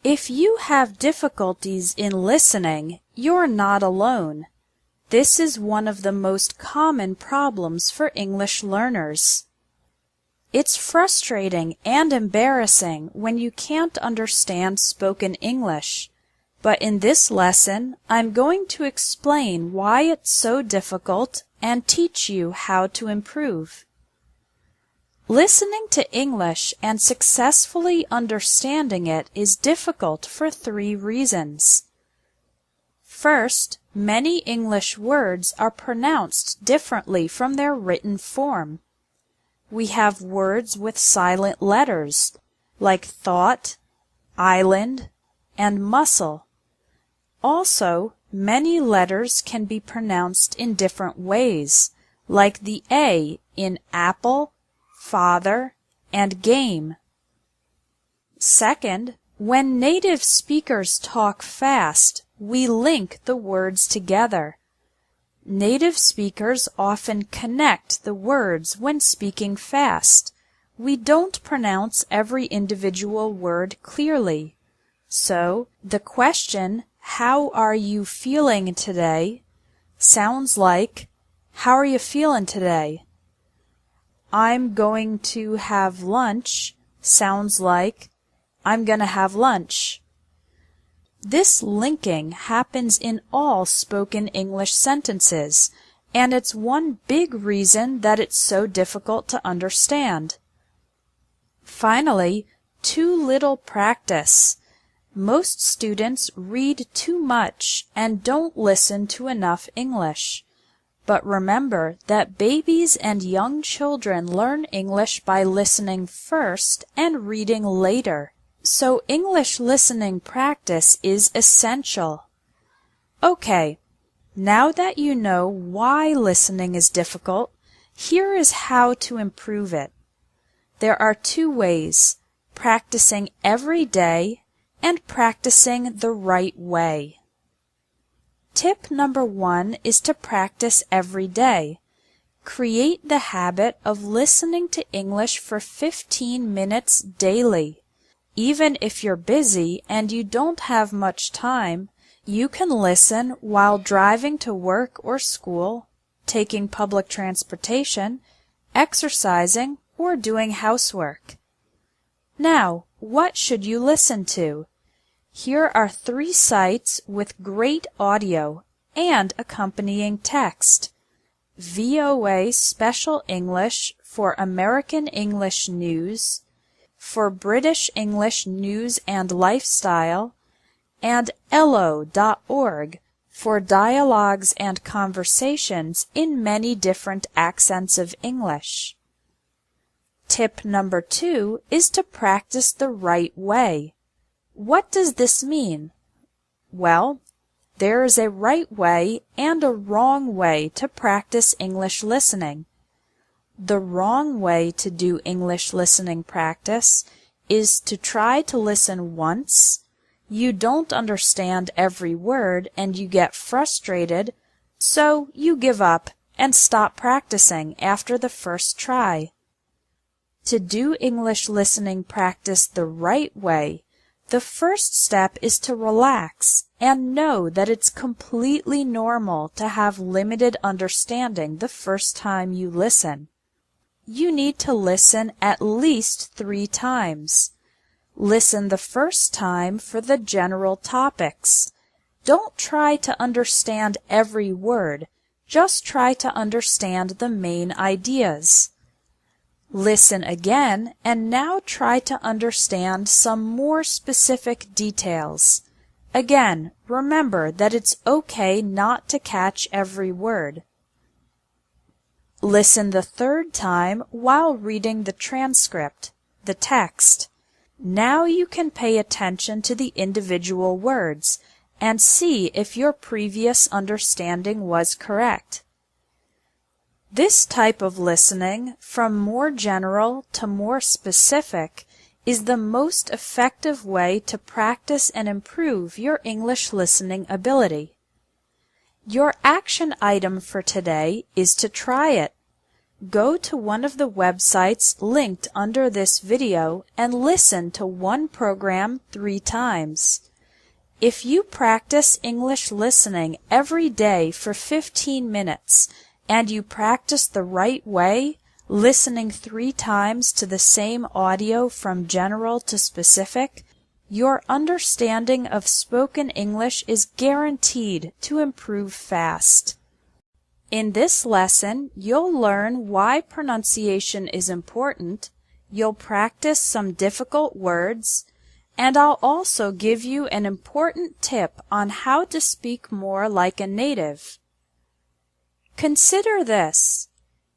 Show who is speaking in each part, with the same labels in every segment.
Speaker 1: If you have difficulties in listening, you're not alone. This is one of the most common problems for English learners. It's frustrating and embarrassing when you can't understand spoken English, but in this lesson, I'm going to explain why it's so difficult and teach you how to improve. Listening to English and successfully understanding it is difficult for 3 reasons. First, many English words are pronounced differently from their written form. We have words with silent letters, like thought, island, and muscle. Also, many letters can be pronounced in different ways, like the A in apple, father, and game. Second, when native speakers talk fast, we link the words together. Native speakers often connect the words when speaking fast. We don't pronounce every individual word clearly. So, the question, "How are you feeling today?" sounds like, "How are you feeling today?" "I'm going to have lunch" sounds like, "I'm gonna have lunch." This linking happens in all spoken English sentences, and it's one big reason that it's so difficult to understand. Finally, too little practice. Most students read too much and don't listen to enough English. But remember that babies and young children learn English by listening first and reading later. So English listening practice is essential. Okay, now that you know why listening is difficult, here is how to improve it. There are 2 ways, practicing every day and practicing the right way. Tip number 1 is to practice every day. Create the habit of listening to English for 15 minutes daily. Even if you're busy and you don't have much time, you can listen while driving to work or school, taking public transportation, exercising, or doing housework. Now, what should you listen to? Here are 3 sites with great audio and accompanying text. VOA Special English for American English News, for British English News and Lifestyle, and Ello.org for dialogues and conversations in many different accents of English. Tip number 2 is to practice the right way. What does this mean? Well, there is a right way and a wrong way to practice English listening. The wrong way to do English listening practice is to try to listen once, you don't understand every word and you get frustrated, so you give up and stop practicing after the first try. To do English listening practice the right way, the first step is to relax and know that it's completely normal to have limited understanding the first time you listen. You need to listen at least 3 times. Listen the first time for the general topics. Don't try to understand every word, just try to understand the main ideas. Listen again and now try to understand some more specific details. Again, remember that it's okay not to catch every word. Listen the 3rd time while reading the transcript, the text. Now you can pay attention to the individual words and see if your previous understanding was correct. This type of listening, from more general to more specific, is the most effective way to practice and improve your English listening ability. Your action item for today is to try it. Go to one of the websites linked under this video and listen to one program 3 times. If you practice English listening every day for 15 minutes and you practice the right way, listening 3 times to the same audio from general to specific, your understanding of spoken English is guaranteed to improve fast. In this lesson, you'll learn why pronunciation is important, you'll practice some difficult words, and I'll also give you an important tip on how to speak more like a native. Consider this.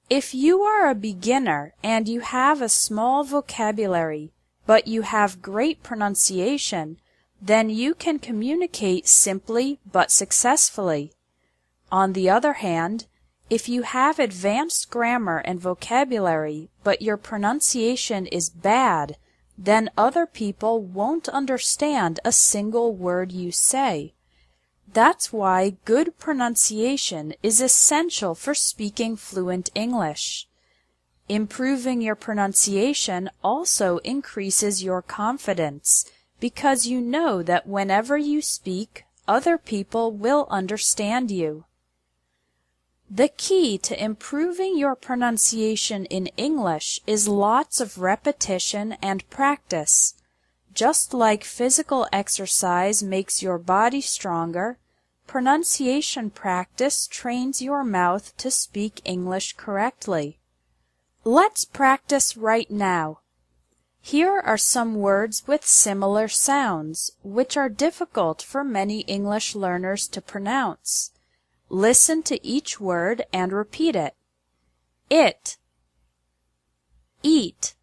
Speaker 1: If you are a beginner and you have a small vocabulary, but you have great pronunciation, then you can communicate simply but successfully. On the other hand, if you have advanced grammar and vocabulary, but your pronunciation is bad, then other people won't understand a single word you say. That's why good pronunciation is essential for speaking fluent English. Improving your pronunciation also increases your confidence, because you know that whenever you speak, other people will understand you. The key to improving your pronunciation in English is lots of repetition and practice. Just like physical exercise makes your body stronger, pronunciation practice trains your mouth to speak English correctly. Let's practice right now. Here are some words with similar sounds, which are difficult for many English learners to pronounce. Listen to each word and repeat it. It, eat,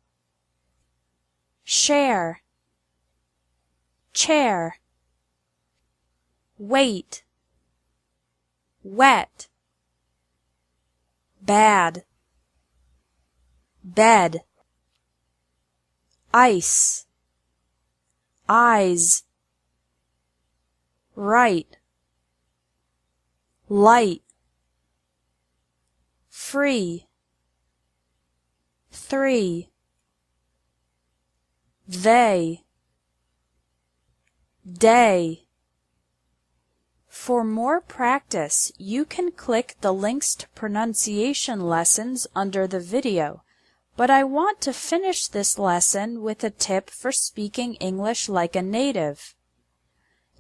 Speaker 1: share, chair, wait, wet, bad, bed, ice, eyes, right, light, free, 3, they, day. For more practice, you can click the links to pronunciation lessons under the video, but I want to finish this lesson with a tip for speaking English like a native.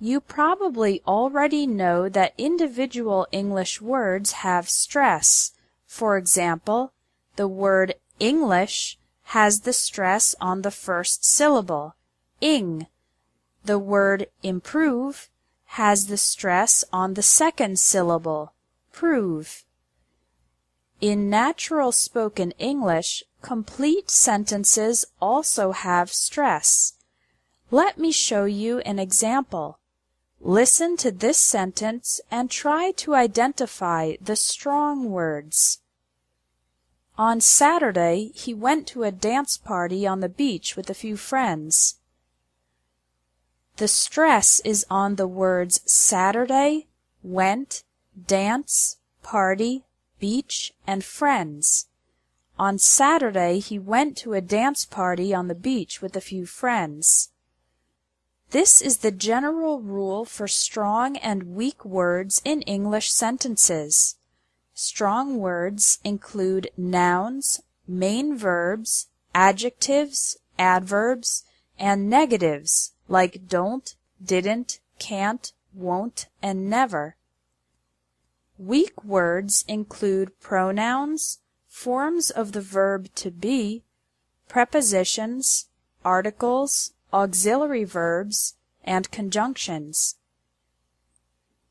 Speaker 1: You probably already know that individual English words have stress. For example, the word English has the stress on the first syllable, ing. The word improve has the stress on the second syllable, prove. In natural spoken English, complete sentences also have stress. Let me show you an example. Listen to this sentence and try to identify the strong words. On Saturday, he went to a dance party on the beach with a few friends. The stress is on the words Saturday, went, dance, party, beach, and friends. On Saturday, he went to a dance party on the beach with a few friends. This is the general rule for strong and weak words in English sentences. Strong words include nouns, main verbs, adjectives, adverbs, and negatives like don't, didn't, can't, won't, and never. Weak words include pronouns, forms of the verb to be, prepositions, articles, auxiliary verbs, and conjunctions.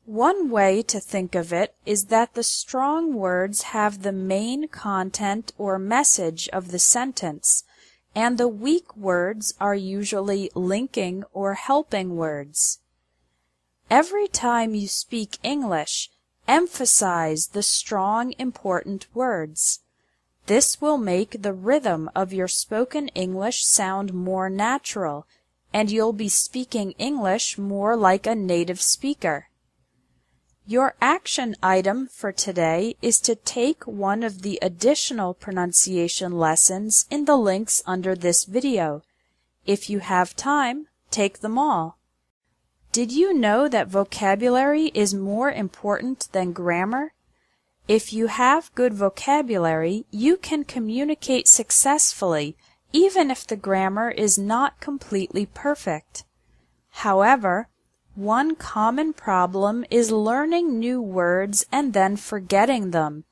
Speaker 1: One way to think of it is that the strong words have the main content or message of the sentence, and the weak words are usually linking or helping words. Every time you speak English, emphasize the strong, important words. This will make the rhythm of your spoken English sound more natural, and you'll be speaking English more like a native speaker. Your action item for today is to take one of the additional pronunciation lessons in the links under this video. If you have time, take them all. Did you know that vocabulary is more important than grammar? If you have good vocabulary, you can communicate successfully, even if the grammar is not completely perfect. However, one common problem is learning new words and then forgetting them.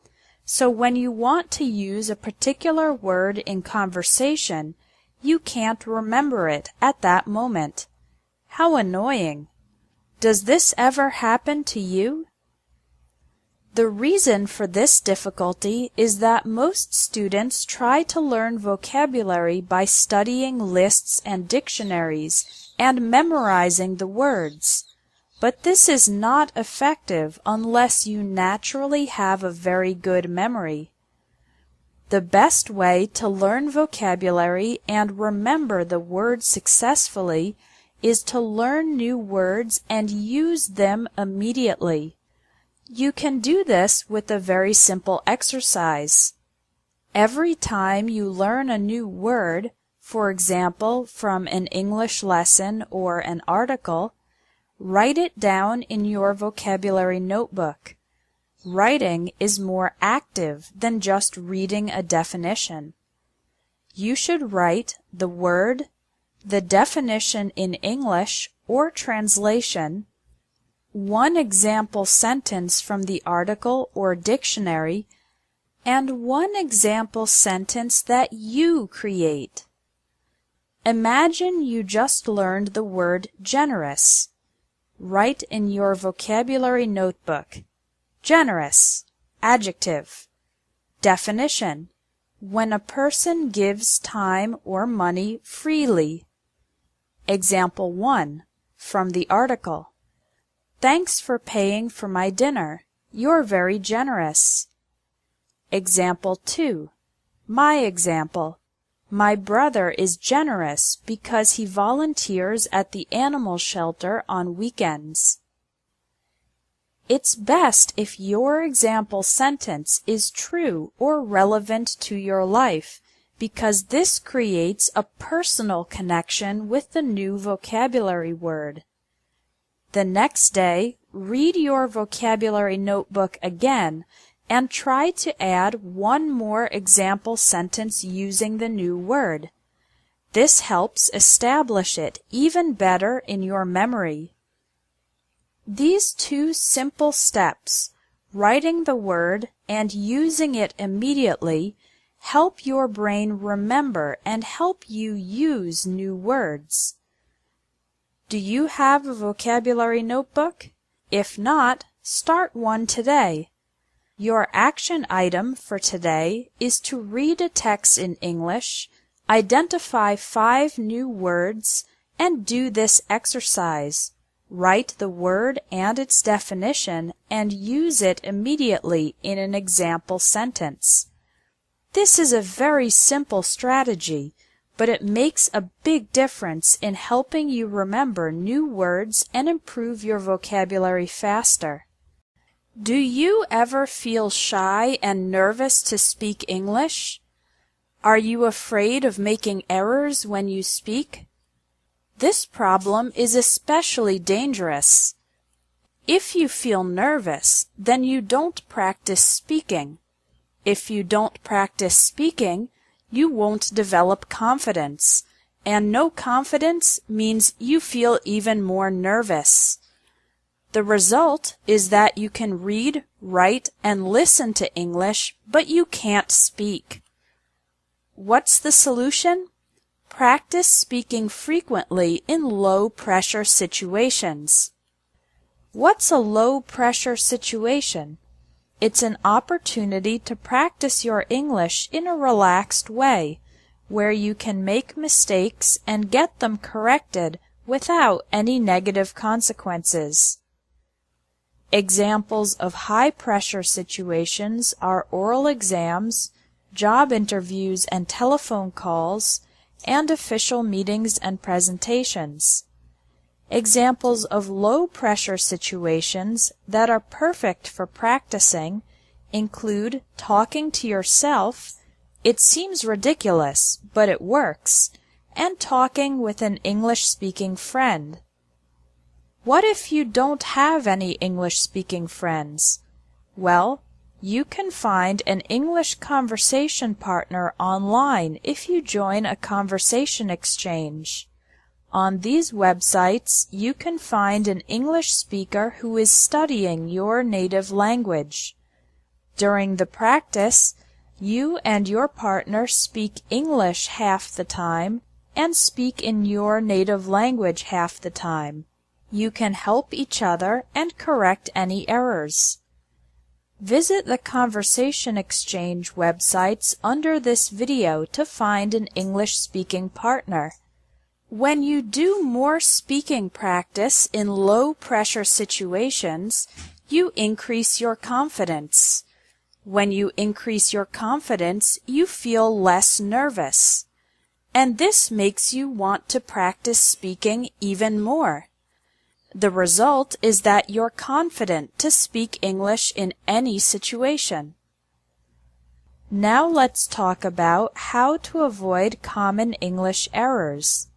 Speaker 1: So when you want to use a particular word in conversation, you can't remember it at that moment. How annoying! Does this ever happen to you? The reason for this difficulty is that most students try to learn vocabulary by studying lists and dictionaries and memorizing the words. But this is not effective unless you naturally have a very good memory. The best way to learn vocabulary and remember the words successfully is to learn new words and use them immediately. You can do this with a very simple exercise. Every time you learn a new word, for example, from an English lesson or an article, write it down in your vocabulary notebook. Writing is more active than just reading a definition. You should write the word, the definition in English or translation, one example sentence from the article or dictionary, and one example sentence that you create. Imagine you just learned the word generous. Write in your vocabulary notebook, generous, adjective. Definition: when a person gives time or money freely. Example 1, from the article. Thanks for paying for my dinner. You're very generous. Example 2. My example. My brother is generous because he volunteers at the animal shelter on weekends. It's best if your example sentence is true or relevant to your life, because this creates a personal connection with the new vocabulary word. The next day, read your vocabulary notebook again and try to add one more example sentence using the new word. This helps establish it even better in your memory. These two simple steps, writing the word and using it immediately, help your brain remember and help you use new words. Do you have a vocabulary notebook? If not, start one today. Your action item for today is to read a text in English, identify 5 new words, and do this exercise. Write the word and its definition and use it immediately in an example sentence. This is a very simple strategy, but it makes a big difference in helping you remember new words and improve your vocabulary faster. Do you ever feel shy and nervous to speak English? Are you afraid of making errors when you speak? This problem is especially dangerous. If you feel nervous, then you don't practice speaking. If you don't practice speaking, you won't develop confidence, and no confidence means you feel even more nervous. The result is that you can read, write, and listen to English, but you can't speak. What's the solution? Practice speaking frequently in low-pressure situations. What's a low-pressure situation? It's an opportunity to practice your English in a relaxed way, where you can make mistakes and get them corrected without any negative consequences. Examples of high-pressure situations are oral exams, job interviews and telephone calls, and official meetings and presentations. Examples of low-pressure situations that are perfect for practicing include talking to yourself, "It seems ridiculous, but it works," and talking with an English-speaking friend. What if you don't have any English-speaking friends? Well, you can find an English conversation partner online if you join a conversation exchange. On these websites, you can find an English speaker who is studying your native language. During the practice, you and your partner speak English half the time and speak in your native language half the time. You can help each other and correct any errors. Visit the Conversation Exchange websites under this video to find an English-speaking partner. When you do more speaking practice in low-pressure situations, you increase your confidence. When you increase your confidence, you feel less nervous. And this makes you want to practice speaking even more. The result is that you're confident to speak English in any situation. Now let's talk about how to avoid common English errors.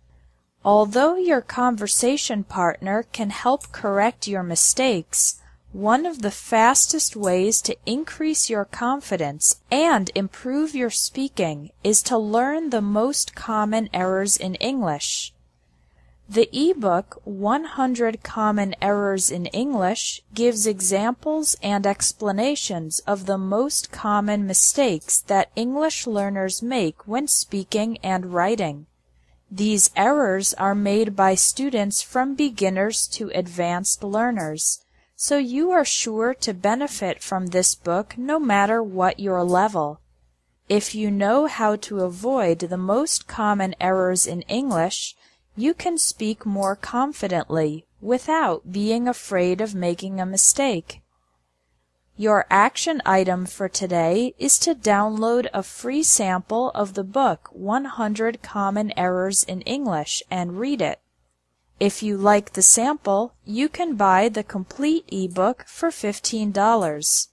Speaker 1: Although your conversation partner can help correct your mistakes, one of the fastest ways to increase your confidence and improve your speaking is to learn the most common errors in English. The ebook 100 Common Errors in English gives examples and explanations of the most common mistakes that English learners make when speaking and writing. These errors are made by students from beginners to advanced learners, so you are sure to benefit from this book no matter what your level. If you know how to avoid the most common errors in English, you can speak more confidently without being afraid of making a mistake. Your action item for today is to download a free sample of the book 100 Common Errors in English and read it. If you like the sample, you can buy the complete ebook for $15.